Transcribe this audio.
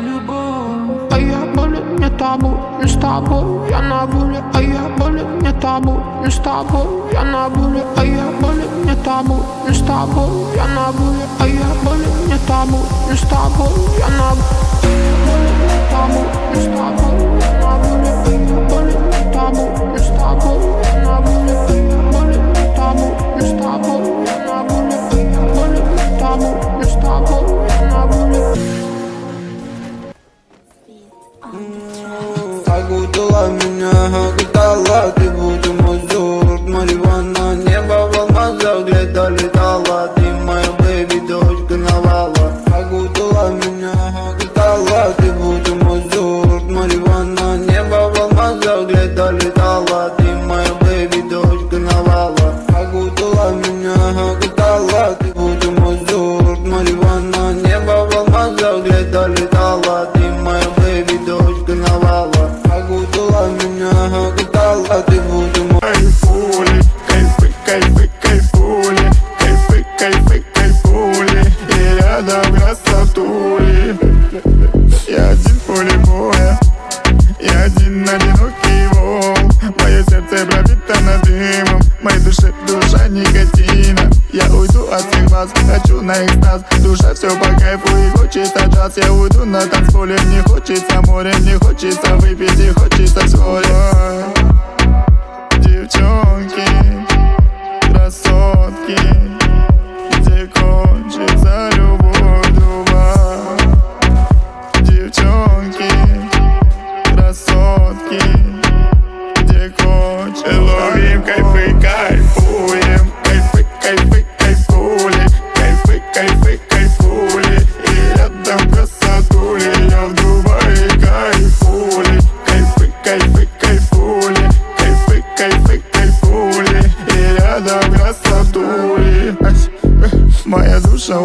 любовь. А я болен не тобой, не с тобой, я на воле. А я болен не тобой, не с тобой, я на воле. А я болен не тобой, не с тобой, я на воле. А я болен не тобой, не с тобой, я на воле. Не с тобой, я на воле. А я болен не тобой, не с тобой, я на воле. А я болен не тобой, не с тобой, я на воле. А я болен не тобой, не с тобой, я на воле. Окутала меня, окутала, ты будто мой золот, Мариванна, небо в алмазах, лето летала, ты моя бэби, дочка навала. Окутала меня, окутала, ты будто мой золот, Мариванна, небо в алмазах, лето летала, ты моя бэби, дочка навала. Окутала меня, окутала, ты будто мой золот, Мариванна, небо в алмазах, лето летала, ты моя бэби, дочка навала. Окутала меня, окутала, ты будто мой. Кайфули, кайфы, кайфы, кайфули, кайфы, кайфы, кайфули, и рядом красотули. Я один в поле боя, я один одинокий волк. Мое сердце пропитано дымом, моей душе душа никотина. Я уйду от всех вас, хочу на экстаз. Душа все по кайфу и хочется джаз. Я уйду на танцполе, не хочется море, не хочется выпить и хочется вскоре. Девчонки, красотки, где кончится любовь дуба. Девчонки, красотки, где кончится. Ловим кайфы, кайфуем, кайфы, кайфы, кайфули, кайфы, кайфы, кайфули, и рядом красотули. Я в Дубае кайфули, кайфы, кайфы, кайфули, кайфы, кайфы, кайфули, и рядом красотули. Моя душа